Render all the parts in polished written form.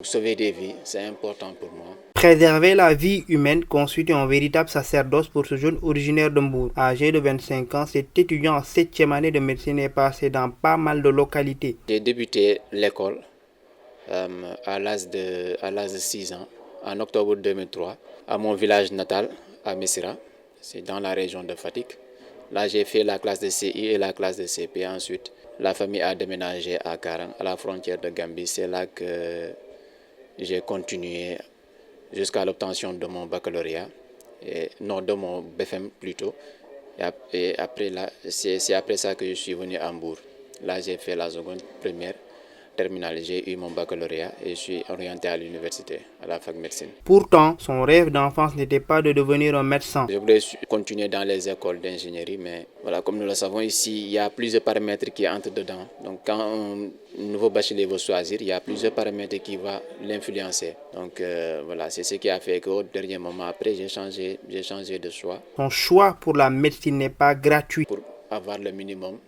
Sauver des vies, c'est important pour moi. Préserver la vie humaine constitue un véritable sacerdoce pour ce jeune originaire de Mbour. Âgé de 25 ans, cet étudiant en 7e année de médecine est passé dans pas mal de localités. J'ai débuté l'école à l'âge de 6 ans, en octobre 2003, à mon village natal, à Missira. C'est dans la région de Fatick. Là, j'ai fait la classe de CI et la classe de CP. Ensuite, la famille a déménagé à Karang, à la frontière de Gambie. C'est là que j'ai continué jusqu'à l'obtention de mon baccalauréat, non, de mon BFM plutôt. Et après, c'est après ça que je suis venu à Hambourg. Là, j'ai fait la seconde, première, terminale. J'ai eu mon baccalauréat et je suis orienté à l'université, à la fac médecine. Pourtant, son rêve d'enfance n'était pas de devenir un médecin. Je voulais continuer dans les écoles d'ingénierie, mais voilà, comme nous le savons ici, il y a plusieurs paramètres qui entrent dedans. Donc quand un nouveau bachelier veut choisir, il y a plusieurs paramètres qui vont l'influencer. Donc voilà, c'est ce qui a fait qu'au dernier moment, après, j'ai changé de choix. Son choix pour la médecine n'est pas gratuit. Pour avoir le minimum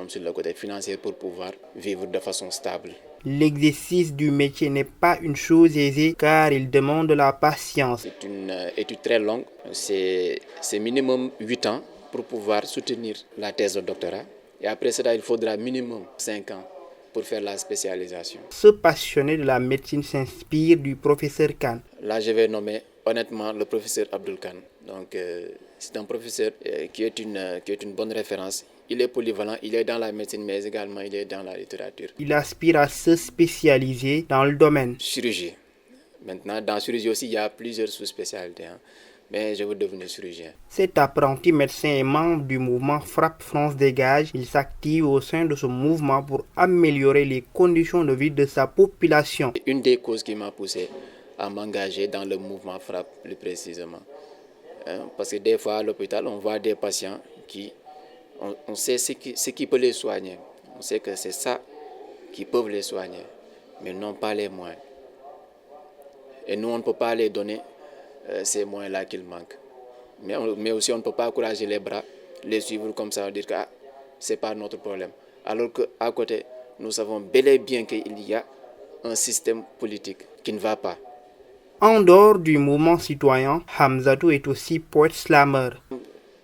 sur le côté financier pour pouvoir vivre de façon stable. L'exercice du métier n'est pas une chose aisée car il demande de la patience. C'est une étude très longue, c'est minimum 8 ans pour pouvoir soutenir la thèse de doctorat. Et après cela, il faudra minimum 5 ans pour faire la spécialisation. Ce passionné de la médecine s'inspire du professeur Khan. Là, je vais nommer honnêtement le professeur Abdul Khan. Donc, c'est un professeur qui est une bonne référence. Il est polyvalent, il est dans la médecine, mais également il est dans la littérature. Il aspire à se spécialiser dans le domaine. Chirurgie. Maintenant, dans la chirurgie aussi, il y a plusieurs sous-spécialités. Mais je veux devenir chirurgien. Cet apprenti médecin est membre du mouvement Frappe France Dégage. Il s'active au sein de ce mouvement pour améliorer les conditions de vie de sa population. Une des causes qui m'a poussé à m'engager dans le mouvement Frappe plus précisément. Parce que des fois à l'hôpital, on voit des patients qui, on sait ce qui peut les soigner. On sait que c'est ça qui peut les soigner, mais non pas les moyens. Et nous, on ne peut pas les donner ces moyens-là qu'il manque. Mais aussi, on ne peut pas encourager les bras, les suivre comme ça, dire que ce n'est pas notre problème. Alors qu'à côté, nous savons bel et bien qu'il y a un système politique qui ne va pas. En dehors du mouvement citoyen, Hamzatou est aussi poète slammer.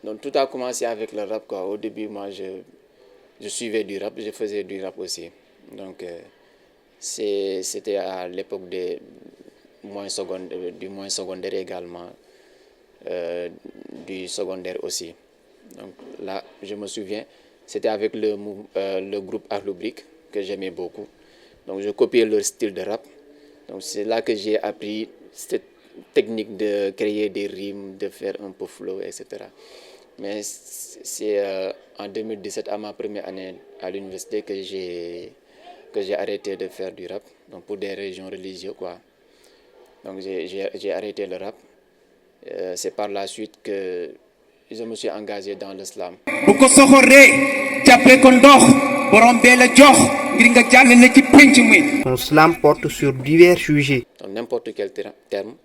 Donc tout a commencé avec le rap, quoi. Au début, moi, je suivais du rap, je faisais du rap aussi. Donc c'était à l'époque du moyen secondaire également, du secondaire aussi. Donc là, je me souviens, c'était avec le groupe Arloubrik que j'aimais beaucoup. Donc je copiais leur style de rap. Donc c'est là que j'ai appris cette technique de créer des rimes, de faire un peu flow, etc. Mais c'est en 2017, à ma première année à l'université, que j'ai arrêté de faire du rap, donc pour des raisons religieuses, quoi. Donc j'ai arrêté le rap. C'est par la suite que je me suis engagé dans l'islam. Son slam porte sur divers sujets. Donc n'importe quel terme,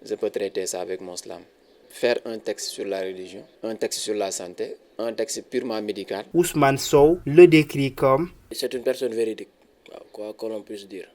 je peux traiter ça avec mon slam. Faire un texte sur la religion, un texte sur la santé, un texte purement médical. Ousmane Sow le décrit comme... C'est une personne véridique, quoi que l'on puisse dire.